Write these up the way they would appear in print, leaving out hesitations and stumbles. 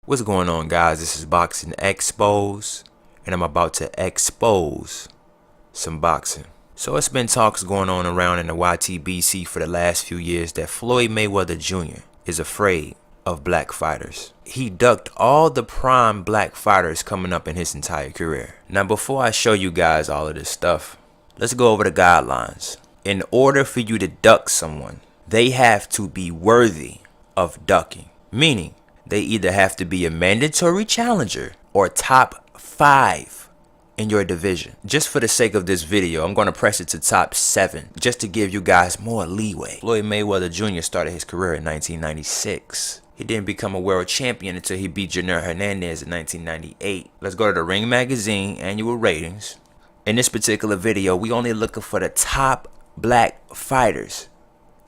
What's going on, guys? This is BoxingXpose, and I'm about to expose some boxing. So it's been talks going on around in the YTBC for the last few years that Floyd Mayweather Jr. is afraid of black fighters. He ducked all the prime black fighters coming up in his entire career. Now, before I show you guys all of this stuff, let's go over the guidelines. In order for you to duck someone, they have to be worthy of ducking, meaning they either have to be a mandatory challenger or top 5 in your division. Just for the sake of this video, I'm going to press it to top 7 just to give you guys more leeway. Floyd Mayweather Jr. started his career in 1996. He didn't become a world champion until he beat Junior Hernandez in 1998. Let's go to the Ring Magazine annual ratings. In this particular video, we only looking for the top black fighters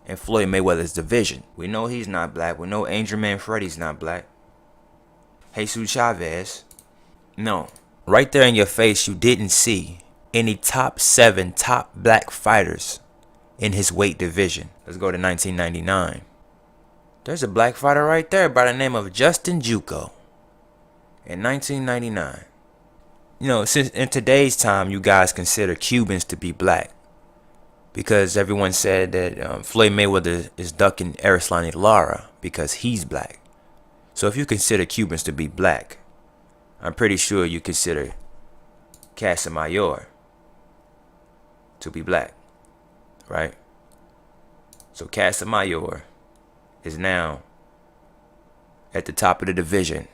in Floyd Mayweather's division. We know he's not black. We know Angel Manfredi's not black. Jesus Chavez. No. Right there in your face, you didn't see any top 7 top black fighters in his weight division. Let's go to 1999. There's a black fighter right there by the name of Justin Juco in 1999. You know, since in today's time, you guys consider Cubans to be black, because everyone said that Floyd Mayweather is ducking Erislandy Lara because he's black. So if you consider Cubans to be black, I'm pretty sure you consider Casamayor to be black, right? So Casamayor is now at the top of the division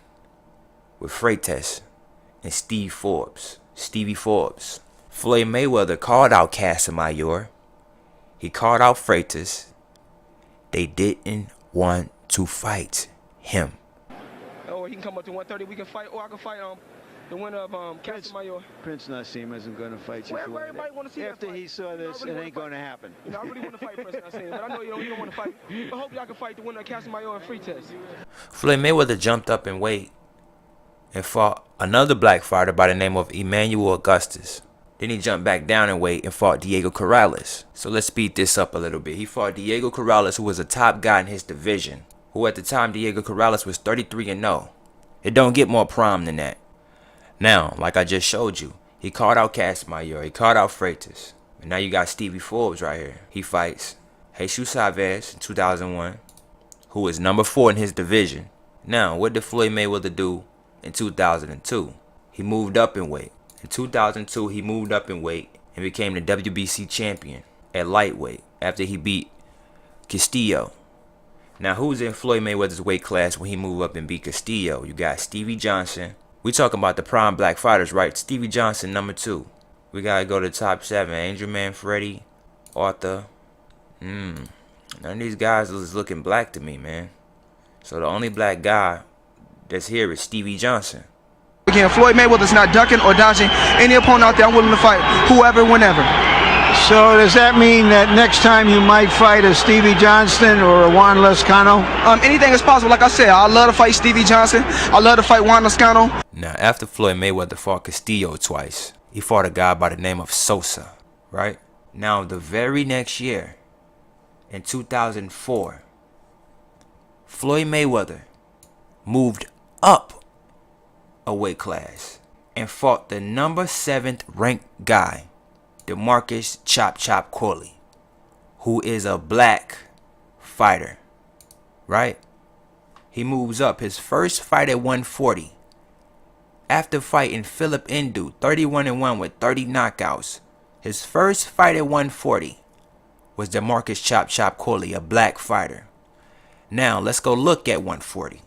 with Freitas and Stevie Forbes. Floyd Mayweather called out Casamayor. He called out Freitas. They didn't want to fight him. Or he can come up to 130. We can fight, or I can fight the winner of Casamayor. Prince Nassim isn't going to fight you. Where everybody want to see after he saw this, it ain't going to happen. You know, I really want to fight Prince Nassim, but I know you don't want to fight. But hopefully I can fight the winner of Casamayor and Freitas. Floyd Mayweather jumped up in weight and fought another black fighter by the name of Emmanuel Augustus. Then he jumped back down in weight and fought Diego Corrales. So let's speed this up a little bit. He fought Diego Corrales, who was a top guy in his division, who at the time Diego Corrales was 33-0. It don't get more prime than that. Now, like I just showed you, he called out Casamayor, he called out Freitas. And now you got Stevie Forbes right here. He fights Jesus Chavez in 2001, who is number 4 in his division. Now, what did Floyd Mayweather do in 2002? He moved up in weight. In 2002, he moved up in weight and became the WBC champion at lightweight after he beat Castillo. Now, who's in Floyd Mayweather's weight class when he moved up and beat Castillo? You got Stevie Johnson. We talking about the prime black fighters, right? Stevie Johnson, number 2. We got to go to top 7. Angel Manfredi, Arthur. None of these guys is looking black to me, man. So the only black guy that's here is Stevie Johnson. Again, Floyd Mayweather's not ducking or dodging any opponent out there. I'm willing to fight whoever, whenever. So does that mean that next time you might fight a Stevie Johnston or a Juan Lescano? Anything is possible. Like I said, I love to fight Stevie Johnson. I love to fight Juan Lescano. Now, after Floyd Mayweather fought Castillo twice, he fought a guy by the name of Sosa, right? Now, the very next year, in 2004, Floyd Mayweather moved up a weight class and fought the number 7th ranked guy, DeMarcus Chop Chop Corley, who is a black fighter, right? He moves up. His first fight at 140, after fighting Philip Ndu, 31-1 with 30 knockouts, his first fight at 140 was DeMarcus Chop Chop Corley, a black fighter. Now, let's go look at 140.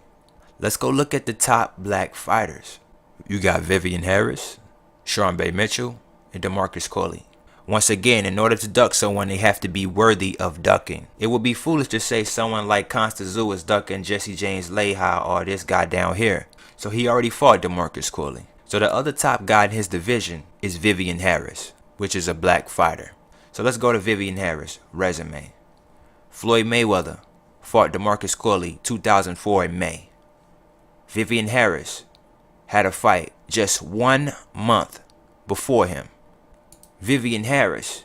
Let's go look at the top black fighters. You got Vivian Harris, Sean Bay Mitchell, and DeMarcus Corley. Once again, in order to duck someone, they have to be worthy of ducking. It would be foolish to say someone like Constance Zoo is ducking Jesse James Leha or this guy down here. So he already fought DeMarcus Corley. So the other top guy in his division is Vivian Harris, which is a black fighter. So let's go to Vivian Harris' resume. Floyd Mayweather fought DeMarcus Corley 2004 in May. Vivian Harris had a fight just 1 month before him. Vivian Harris,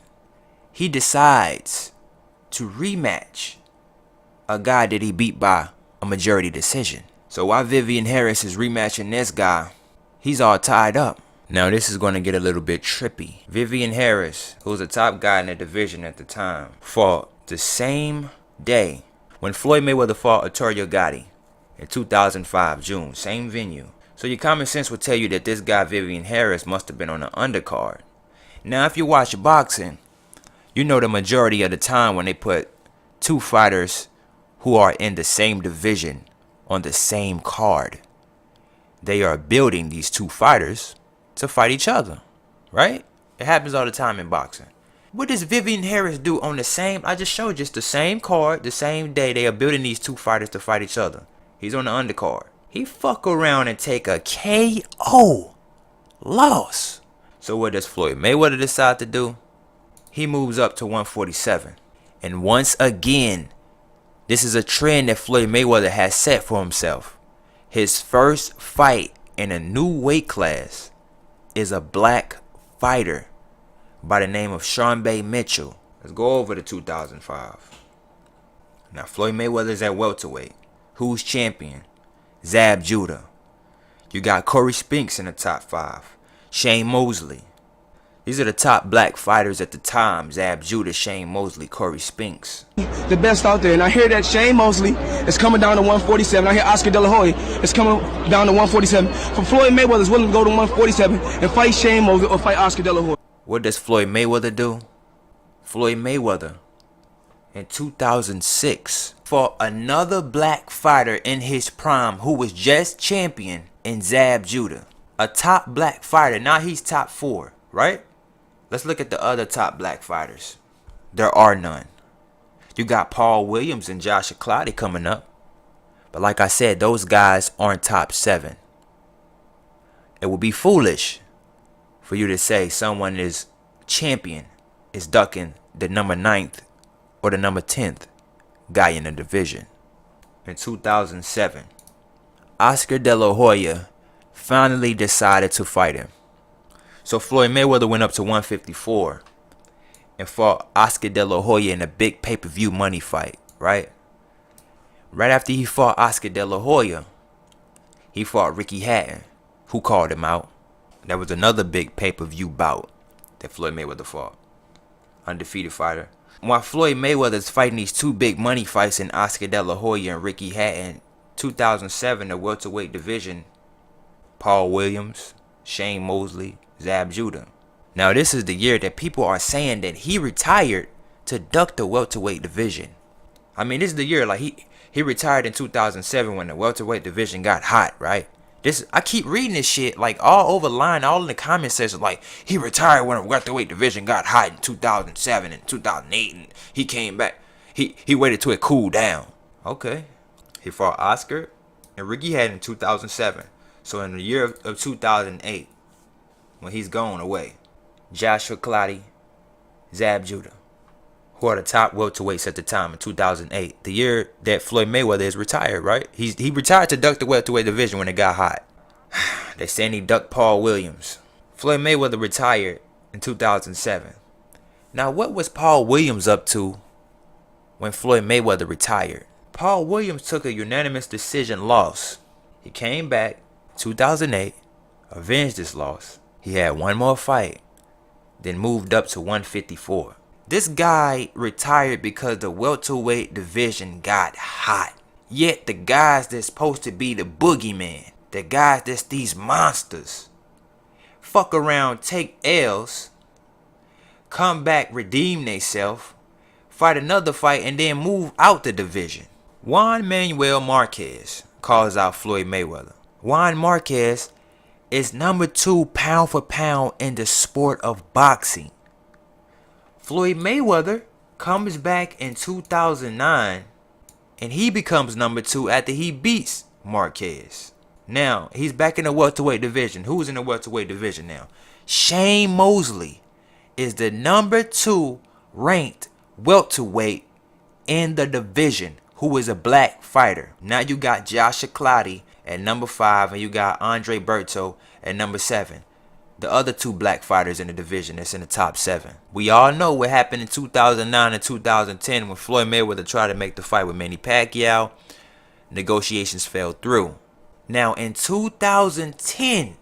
he decides to rematch a guy that he beat by a majority decision. So while Vivian Harris is rematching this guy, he's all tied up. Now this is going to get a little bit trippy. Vivian Harris, who was a top guy in the division at the time, fought the same day when Floyd Mayweather fought Arturo Gatti in 2005, June, same venue. So your common sense would tell you that this guy Vivian Harris must have been on the undercard. Now if you watch boxing, you know the majority of the time when they put two fighters who are in the same division on the same card, they are building these two fighters to fight each other, right? It happens all the time in boxing. What does Vivian Harris do on the same, I just showed you, it's the same card, the same day, they are building these two fighters to fight each other. He's on the undercard. He fuck around and take a KO loss. So what does Floyd Mayweather decide to do? He moves up to 147. And once again, this is a trend that Floyd Mayweather has set for himself. His first fight in a new weight class is a black fighter by the name of Sean Bay Mitchell. Let's go over to 2005. Now Floyd Mayweather is at welterweight. Who's champion? Zab Judah. You got Corey Spinks in the top 5. Shane Mosley. These are the top black fighters at the time. Zab Judah, Shane Mosley, Corey Spinks. The best out there. And I hear that Shane Mosley is coming down to 147. I hear Oscar De La Hoya is coming down to 147. For Floyd Mayweather is willing to go to 147 and fight Shane Mosley or fight Oscar De La Hoya. What does Floyd Mayweather do? Floyd Mayweather, in 2006, fought another black fighter in his prime who was just champion in Zab Judah. A top black fighter. Now he's top 4, right? Let's look at the other top black fighters. There are none. You got Paul Williams and Joshua Clottey coming up. But like I said, those guys aren't top 7. It would be foolish for you to say someone is champion is ducking the number 9th or the number 10th guy in the division. In 2007, Oscar De La Hoya finally decided to fight him. So Floyd Mayweather went up to 154 and fought Oscar De La Hoya in a big pay-per-view money fight, right? Right after he fought Oscar De La Hoya, he fought Ricky Hatton, who called him out. That was another big pay-per-view bout that Floyd Mayweather fought. Undefeated fighter. While Floyd Mayweather is fighting these two big money fights in Oscar De La Hoya and Ricky Hatton, 2007, the welterweight division, Paul Williams, Shane Mosley, Zab Judah. Now this is the year that people are saying that he retired to duck the welterweight division. I mean, this is the year like he retired in 2007 when the welterweight division got hot, right? I keep reading this shit like all over the line, all in the comment section, like he retired when the welterweight division got hot in 2007 and 2008, and he came back. He waited till it cooled down. Okay, he fought Oscar and Ricky Hatton in 2007. So in the year of 2008, when he's gone away, Joshua Clottey, Zab Judah, who are the top welterweights at the time in 2008, the year that Floyd Mayweather is retired, right? He retired to duck the welterweight division when it got hot. They saying he ducked Paul Williams. Floyd Mayweather retired in 2007. Now what was Paul Williams up to when Floyd Mayweather retired? Paul Williams took a unanimous decision loss. He came back 2008, avenged this loss. He had one more fight, then moved up to 154. This guy retired because the welterweight division got hot. Yet the guys that's supposed to be the boogeyman, the guys that's these monsters, fuck around, take L's, come back, redeem theyself, fight another fight, and then move out the division. Juan Manuel Marquez calls out Floyd Mayweather. Juan Marquez is number 2 pound for pound in the sport of boxing. Floyd Mayweather comes back in 2009 and he becomes number 2 after he beats Marquez. Now, he's back in the welterweight division. Who's in the welterweight division now? Shane Mosley is the number 2 ranked welterweight in the division, who is a black fighter. Now you got Joshua Clottey at number 5 and you got Andre Berto at number 7. The other 2 black fighters in the division that's in the top 7. We all know what happened in 2009 and 2010 when Floyd Mayweather tried to make the fight with Manny Pacquiao. Negotiations fell through. Now in 2010,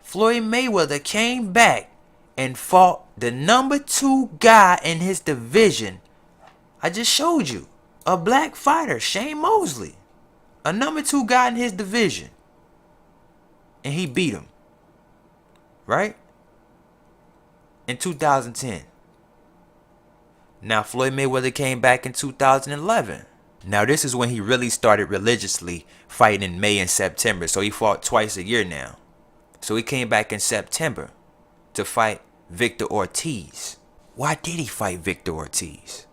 Floyd Mayweather came back and fought the number 2 guy in his division. I just showed you. A black fighter, Shane Mosley. A number 2 guy in his division. And he beat him. Right? In 2010. Now Floyd Mayweather came back in 2011. Now this is when he really started religiously fighting in May and September. So he fought twice a year now. So he came back in September to fight Victor Ortiz. Why did he fight Victor Ortiz?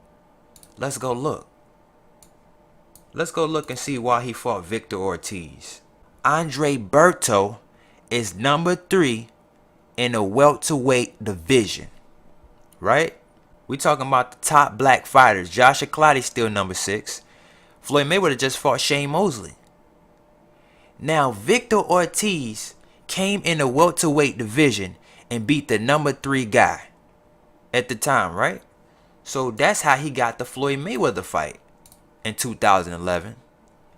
Let's go look. Let's go look and see why he fought Victor Ortiz. Andre Berto is number 3 in the welterweight division. Right? We talking about the top black fighters. Joshua Clottey's still number 6. Floyd Mayweather just fought Shane Mosley. Now Victor Ortiz came in the welterweight division and beat the number 3 guy at the time, right? So that's how he got the Floyd Mayweather fight in 2011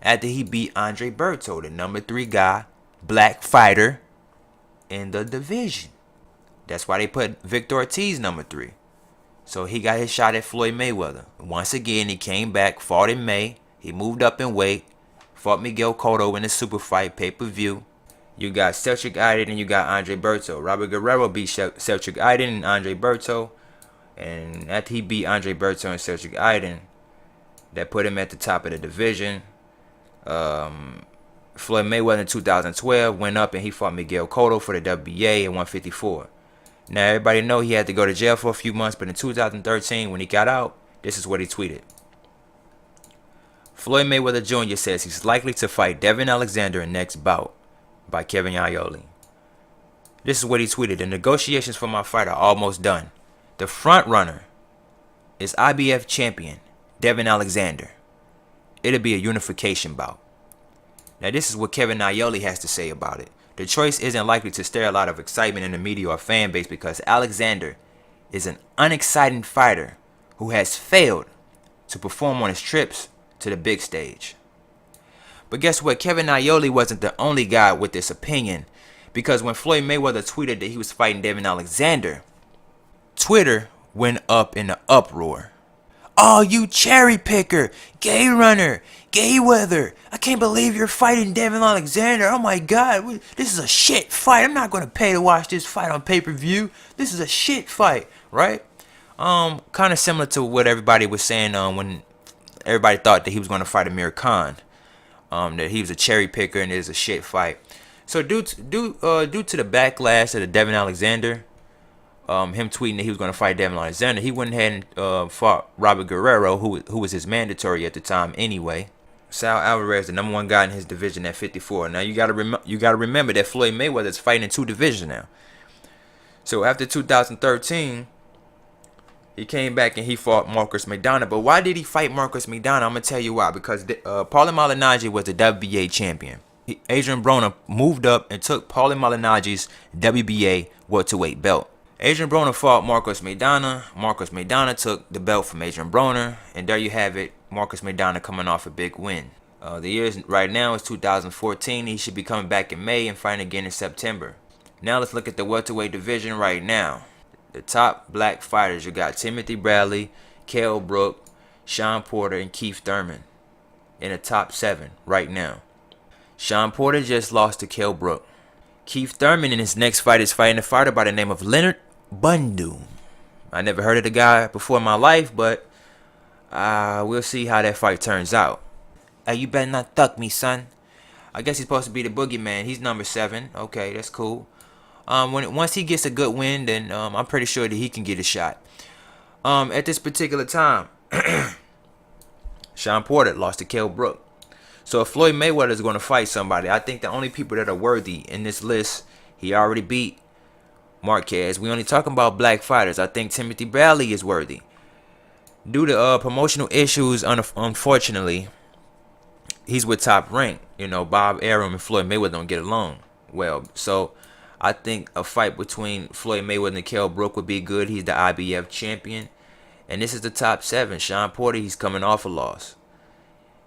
after he beat Andre Berto, the number 3 guy, black fighter in the division. That's why they put Victor Ortiz number 3. So he got his shot at Floyd Mayweather. Once again, he came back, fought in May. He moved up in weight, fought Miguel Cotto in the super fight pay-per-view. You got Cedric Iden and you got Andre Berto. Robert Guerrero beat Cedric Iden and Andre Berto. And after he beat Andre Berto and Cedric Iden, that put him at the top of the division. Floyd Mayweather in 2012 went up and he fought Miguel Cotto for the WBA at 154. Now everybody know he had to go to jail for a few months, but in 2013 when he got out, this is what he tweeted. Floyd Mayweather Jr. says he's likely to fight Devon Alexander in next bout by Kevin Iole. This is what he tweeted. The negotiations for my fight are almost done. The front runner is IBF champion Devon Alexander. It'll be a unification bout. Now this is what Kevin Iole has to say about it. The choice isn't likely to stir a lot of excitement in the media or fan base because Alexander is an unexciting fighter who has failed to perform on his trips to the big stage. But guess what? Kevin Iole wasn't the only guy with this opinion, because when Floyd Mayweather tweeted that he was fighting Devon Alexander, Twitter went up in an uproar. Oh, you cherry picker, gay runner, gay weather. I can't believe you're fighting Devon Alexander. Oh my God, this is a shit fight. I'm not going to pay to watch this fight on pay-per-view. This is a shit fight, right? Kind of similar to what everybody was saying when everybody thought that he was going to fight Amir Khan. That he was a cherry picker and it is a shit fight. So due to the backlash of the Devon Alexander, him tweeting that he was going to fight Devon Alexander, he went ahead and fought Robert Guerrero, who was his mandatory at the time anyway. Sal Alvarez, the number 1 guy in his division at 54. Now you gotta remember that Floyd Mayweather is fighting in 2 divisions now. So after 2013, he came back and he fought Marcos Maidana. But why did he fight Marcos Maidana? I'm gonna tell you why. Because Paulie Malignaggi was the WBA champion. Adrian Broner moved up and took Paulie Malignaggi's WBA welterweight belt. Adrian Broner fought Marcos Maidana. Marcos Maidana took the belt from Adrian Broner. And there you have it. Marcos Maidana coming off a big win. The year right now is 2014. He should be coming back in May and fighting again in September. Now let's look at the welterweight division right now. The top black fighters. You got Timothy Bradley, Kell Brook, Sean Porter, and Keith Thurman in the top 7 right now. Sean Porter just lost to Kell Brook. Keith Thurman in his next fight is fighting a fighter by the name of Leonard Bundu. I never heard of the guy before in my life, but we'll see how that fight turns out. Hey, you better not thug me, son. I guess he's supposed to be the boogeyman. He's number 7. Okay, that's cool. Once he gets a good win, then I'm pretty sure that he can get a shot. At this particular time, Sean Porter lost to Kell Brook. So if Floyd Mayweather is going to fight somebody, I think the only people that are worthy in this list, he already beat Marquez. We only talking about black fighters. I think Timothy Bradley is worthy. Due to promotional issues, unfortunately, he's with Top Rank. You know, Bob Arum and Floyd Mayweather don't get along well. So I think a fight between Floyd Mayweather and Kell Brook would be good. He's the IBF champion. And this is the top 7. Sean Porter, he's coming off a loss.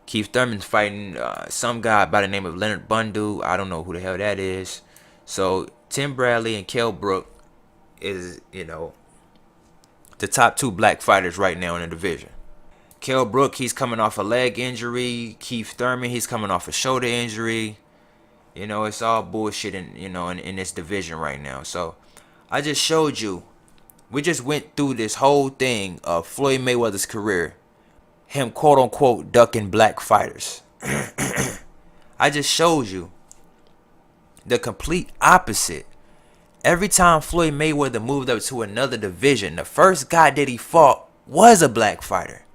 Keith Thurman's fighting some guy by the name of Leonard Bundu. I don't know who the hell that is. So Tim Bradley and Kell Brook is, you know, the top 2 black fighters right now in the division. Kell Brook, he's coming off a leg injury. Keith Thurman, he's coming off a shoulder injury. You know, it's all bullshit in this division right now. So I just showed you. We just went through this whole thing of Floyd Mayweather's career. Him quote unquote ducking black fighters. I just showed you the complete opposite. Every time Floyd Mayweather moved up to another division, the first guy that he fought was a black fighter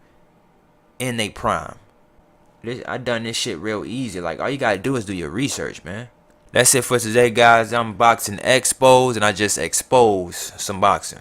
in their prime. I done this shit real easy. Like, all you gotta do is do your research, man. That's it for today, guys. I'm BoxingXpose, and I just expose some boxing.